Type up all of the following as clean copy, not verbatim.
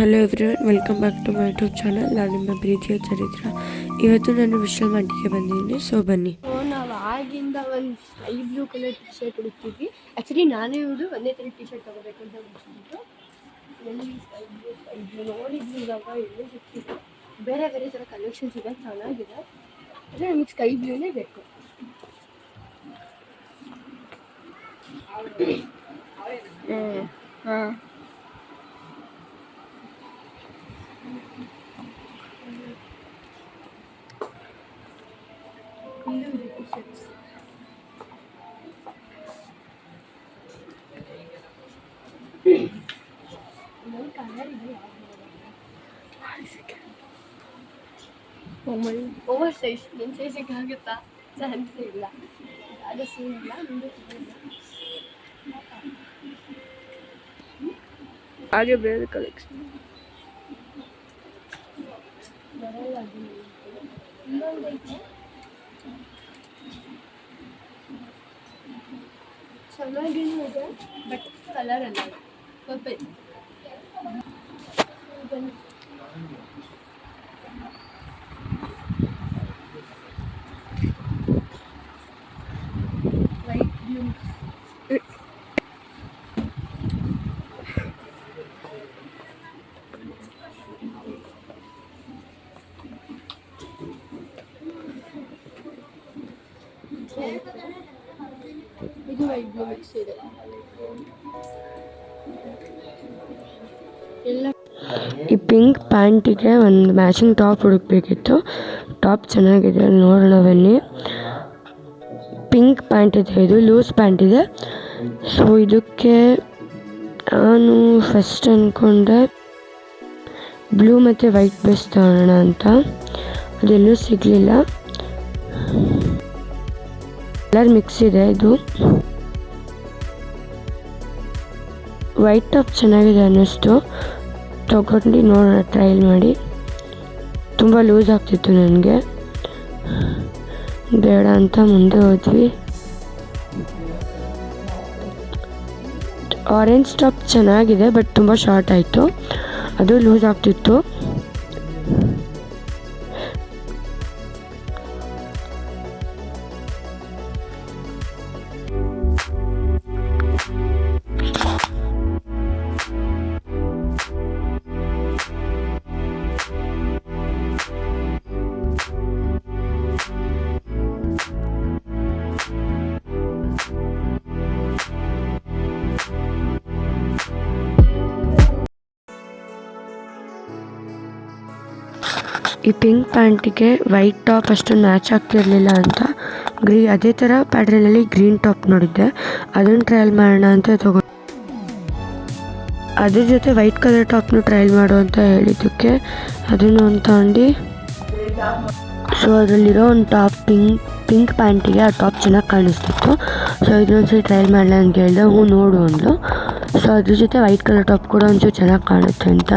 Hello everyone, welcome back to my YouTube channel. ನಾನು ನಿಮ್ಮ ಪ್ರೀತಿಯ ಚರಿತ್ರ. ಇವತ್ತು ನಾನು ವಿಶಾಲ್ ಮಂಡಿಗೆ ಬಂದಿದ್ದೀನಿ, ಸೊ ಬನ್ನಿ. ನಾವು ಆಗಿಂದ ಒಂದು sky blue colour T shirt ಹುಡುಕ್ತಿದ್ವಿ. ಆ್ಯಕ್ಚುಲಿ ನಾನೇ ಇವರು ಒಂದೇ ಥರ ಟಿ ಶರ್ಟ್ ತೊಗೋಬೇಕು ಅಂತ ಹುಡುಕ್ತಿದ್ದು. ಎಲ್ಲಿ ಸ್ಕೈ ಬ್ಲೂ ನೋಡಿದ್ವಿ, ಇವಾಗ ಎಲ್ಲೇ ಸಿಕ್ತಿತ್ತು. ಬೇರೆ ಬೇರೆ ಥರ ಕಲೆಕ್ಷನ್ಸ್ ಇದೆ, ಚೆನ್ನಾಗಿದೆ. ಆದರೆ ನಮಗೆ ಸ್ಕೈ ಬ್ಲೂನೇ ಬೇಕು. ಹಾಂ, ಓವರ್ ಸೈಜ್ ನನ್ನ ಸೈಜಿಗೆ ಆಗುತ್ತಾ? ಚಾನ್ಸೇ ಇಲ್ಲ. ಆದಷ್ಟು ಇಲ್ಲ, ಮುಂದೆ ಹಾಗೆ ಬೇರೆ ಕಲೆಕ್ಷನ್ ಇನ್ನೊಂದೈತೆ, ಚೆನ್ನಾಗಿನೂ ಇದೆ, ಬಟ್ ಕಲರ್ ಅಲ್ಲ, ಪರ್ಪಲ್. ಲೈಟ್ ಬ್ಲೂ, ಇದು ವೈಟ್ ಬ್ಲೂ ಮಿಕ್ಸ್ ಇದೆ. ಎಲ್ಲ ಈ ಪಿಂಕ್ ಪ್ಯಾಂಟಿಗೆ ಒಂದು ಮ್ಯಾಚಿಂಗ್ ಟಾಪ್ ಹುಡುಕ್ಬೇಕಿತ್ತು. ಟಾಪ್ ಚೆನ್ನಾಗಿದೆ, ನೋಡೋಣ ಬನ್ನಿ. ಪಿಂಕ್ ಪ್ಯಾಂಟ್ ಇದೆ, ಇದು ಲೂಸ್ ಪ್ಯಾಂಟ್ ಇದೆ. ಸೊ ಇದಕ್ಕೆ ನಾನು ಫಸ್ಟ್ ಅಂದ್ಕೊಂಡೆ ಬ್ಲೂ ಮತ್ತು ವೈಟ್ ಬೇಸ್ ತಗೋಣ ಅಂತ. ಅದೆಲ್ಲೂ ಸಿಗಲಿಲ್ಲ. ಕಲರ್ ಮಿಕ್ಸ್ ಇದೆ. ಇದು ವೈಟ್ ಟಾಪ್ ಚೆನ್ನಾಗಿದೆ ಅನ್ನಿಸ್ತು, ತಗೊಂಡು ನೋಡೋಣ, ಟ್ರಯಲ್ ಮಾಡಿ. ತುಂಬ ಲೂಸ್ ಆಗ್ತಿತ್ತು ನನಗೆ, ಬೇಡ ಅಂತ ಮುಂದೆ ಹೋದ್ವಿ. ಆರೆಂಜ್ ಟಾಪ್ ಚೆನ್ನಾಗಿದೆ, ಬಟ್ ತುಂಬ ಶಾರ್ಟ್ ಆಯಿತು, ಅದು ಲೂಸ್ ಆಗ್ತಿತ್ತು. ಈ ಪಿಂಕ್ ಪ್ಯಾಂಟಿಗೆ ವೈಟ್ ಟಾಪ್ ಅಷ್ಟೊಂದು ಮ್ಯಾಚ್ ಆಗ್ತಿರಲಿಲ್ಲ ಅಂತ ಅದೇ ಥರ ಪ್ಯಾಟ್ರನಲ್ಲಿ ಗ್ರೀನ್ ಟಾಪ್ ನೋಡಿದ್ದೆ, ಅದನ್ನು ಟ್ರಯಲ್ ಮಾಡೋಣ ಅಂತ ತಗೊಂಡು. ಅದ್ರ ಜೊತೆ ವೈಟ್ ಕಲರ್ ಟಾಪ್ನು ಟ್ರಯಲ್ ಮಾಡು ಅಂತ ಹೇಳಿದ್ದಕ್ಕೆ ಅದನ್ನು ಒಂದು ತಗೊಂಡು. ಸೊ ಅದರಲ್ಲಿರೋ ಒಂದು ಟಾಪ್ ಪಿಂಕ್ ಪ್ಯಾಂಟಿಗೆ ಆ ಟಾಪ್ ಚೆನ್ನಾಗಿ ಕಾಣಿಸ್ತಿತ್ತು. ಸೊ ಇದನ್ನೊಂದ್ಸರಿ ಟ್ರಯಲ್ ಮಾಡಲ ಅಂತ ಹೇಳಿದೆ. ನೋಡು ಅಂದ್ಲು. ಸೊ ಅದ್ರ ಜೊತೆ ವೈಟ್ ಕಲರ್ ಟಾಪ್ ಕೂಡ ಒಂಚೂರು ಚೆನ್ನಾಗಿ ಕಾಣುತ್ತೆ ಅಂತ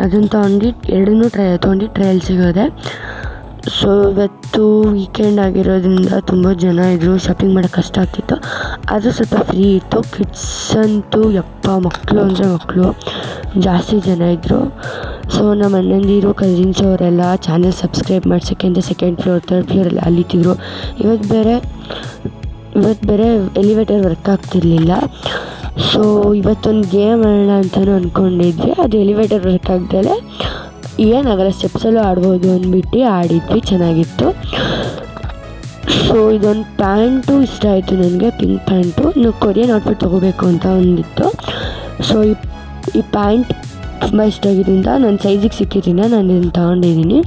ಅದನ್ನು ತೊಗೊಂಡು ಎರಡನ್ನೂ ತೊಗೊಂಡು ಟ್ರಯಲ್ ಸಿಗೋದೆ. ಸೊ ಇವತ್ತು ವೀಕೆಂಡ್ ಆಗಿರೋದ್ರಿಂದ ತುಂಬ ಜನ ಇದ್ದರು, ಶಾಪಿಂಗ್ ಮಾಡೋಕ್ಕೆ ಕಷ್ಟ ಆಗ್ತಿತ್ತು. ಅದು ಸ್ವಲ್ಪ ಫ್ರೀ ಇತ್ತು. ಕಿಡ್ಸ್ ಅಂತೂ ಮಕ್ಕಳು ಅಂದರೆ ಮಕ್ಕಳು ಜಾಸ್ತಿ ಜನ ಇದ್ದರು. ಸೊ ನಮ್ಮ ಅಣ್ಣಂದಿರು ಕಸಿನ್ಸ್ ಅವರೆಲ್ಲ ಚಾನಲ್ ಸಬ್ಸ್ಕ್ರೈಬ್ ಮಾಡ್ಸೋಕ್ಕೆ ಅಂತ ಸೆಕೆಂಡ್ ಫ್ಲೋರ್ ಥರ್ಡ್ ಫ್ಲೋರೆಲ್ಲ ಅಲ್ಲಿತಿದ್ರು. ಇವತ್ತು ಬೇರೆ ಎಲಿವೇಟರ್ ವರ್ಕ್ ಆಗ್ತಿರ್ಲಿಲ್ಲ. ಸೊ ಇವತ್ತೊಂದು ಗೇಮ್ ಆಡೋಣ ಅಂತಲೂ ಅಂದ್ಕೊಂಡಿದ್ವಿ. ಅದು ಎಲಿವೇಟರ್ ವರ್ಕ್ ಆಗ್ದಲೇ ಏನಾಗಲ್ಲ, ಸ್ಟೆಪ್ಸಲ್ಲೂ ಆಡ್ಬೋದು ಅಂದ್ಬಿಟ್ಟು ಆಡಿದ್ವಿ, ಚೆನ್ನಾಗಿತ್ತು. ಸೊ ಇದೊಂದು ಪ್ಯಾಂಟು ಇಷ್ಟ ಆಯಿತು ನನಗೆ, ಪಿಂಕ್ ಪ್ಯಾಂಟು. ಇನ್ನು ಕೊರಿಯನ್ ಔಟ್ಫಿಟ್ ತೊಗೋಬೇಕು ಅಂತ ಒಂದಿತ್ತು. ಸೊ ಈ ಪ್ಯಾಂಟ್ ತುಂಬ ಇಷ್ಟ ಆಗಿದ್ದರಿಂದ ನನ್ನ ಸೈಜಿಗೆ ಸಿಕ್ಕಿದ್ದೀನಿ, ನಾನು ಇದನ್ನು ತೊಗೊಂಡಿದ್ದೀನಿ.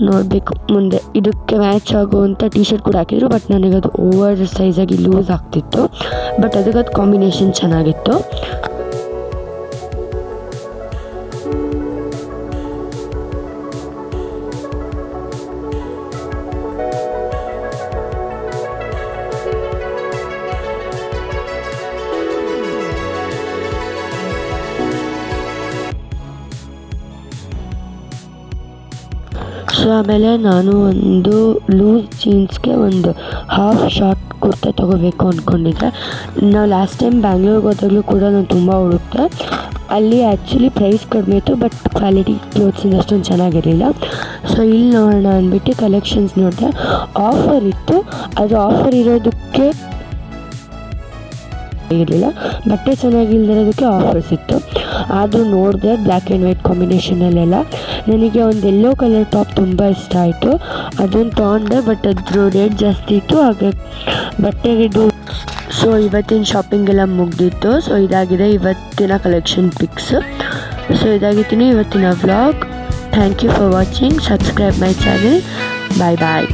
ನೋಡಬೇಕು ಮುಂದೆ. ಇದಕ್ಕೆ ಮ್ಯಾಚ್ ಆಗುವಂಥ ಟಿ ಶರ್ಟ್ ಕೂಡ ಹಾಕಿದ್ರು, ಬಟ್ ನನಗದು ಓವರ್ ಸೈಜಾಗಿ ಲೂಸ್ ಆಗ್ತಿತ್ತು. ಬಟ್ ಅದಕ್ಕದು ಕಾಂಬಿನೇಷನ್ ಚೆನ್ನಾಗಿತ್ತು. ಸೊ ಆಮೇಲೆ ನಾನು ಒಂದು ಲೂಸ್ ಜೀನ್ಸ್ಗೆ ಒಂದು ಹಾಫ್ ಶಾರ್ಟ್ ಕುರ್ತಾ ತೊಗೋಬೇಕು ಅಂದ್ಕೊಂಡಿದ್ದೆ. ನಾವು ಲಾಸ್ಟ್ ಟೈಮ್ ಬ್ಯಾಂಗ್ಳೂರಿಗೆ ಹೋದಾಗಲೂ ಕೂಡ ನಾನು ತುಂಬ ಹುಡುಕ್ತೆ, ಅಲ್ಲಿ ಆ್ಯಕ್ಚುಲಿ ಪ್ರೈಸ್ ಕಡಿಮೆ ಇತ್ತು, ಬಟ್ ಕ್ವಾಲಿಟಿ ಕ್ಲೋತ್ಸಿಂದ ಅಷ್ಟೊಂದು ಚೆನ್ನಾಗಿರಲಿಲ್ಲ. ಸೊ ಇಲ್ಲಿ ನೋಡೋಣ ಅಂದ್ಬಿಟ್ಟು ಕಲೆಕ್ಷನ್ಸ್ ನೋಡಿದೆ, ಆಫರ್ ಇತ್ತು. ಅದು ಆಫರ್ ಇರೋದಕ್ಕೆ ಇರಲಿಲ್ಲ, ಬಟ್ಟೆ ಚೆನ್ನಾಗಿಲ್ದಿರೋದಕ್ಕೆ ಆಫರ್ಸ್ ಇತ್ತು. ಆದರೂ ನೋಡಿದೆ ಬ್ಲ್ಯಾಕ್ ಆ್ಯಂಡ್ ವೈಟ್ ಕಾಂಬಿನೇಷನಲ್ಲೆಲ್ಲ. ನನಗೆ ಒಂದು ಯೆಲ್ಲೋ ಕಲರ್ ಟಾಪ್ ತುಂಬ ಇಷ್ಟ ಆಯಿತು, ಅದನ್ನು ತೊಗೊಂಡೆ. ಬಟ್ ಅದ್ರ ರೇಟ್ ಜಾಸ್ತಿ ಇತ್ತು, ಹಾಗೆ ಬಟ್ಟೆಗಿದು. ಸೊ ಇವತ್ತಿನ ಶಾಪಿಂಗ್ ಎಲ್ಲ ಮುಗ್ದಿತ್ತು. ಸೊ ಇದಾಗಿದೆ ಇವತ್ತಿನ ಕಲೆಕ್ಷನ್ ಪಿಕ್ಸ್. ಸೊ ಇದಾಗಿತ್ತು ಇವತ್ತಿನ vlog. Thank you for watching. Subscribe my channel. Bye bye.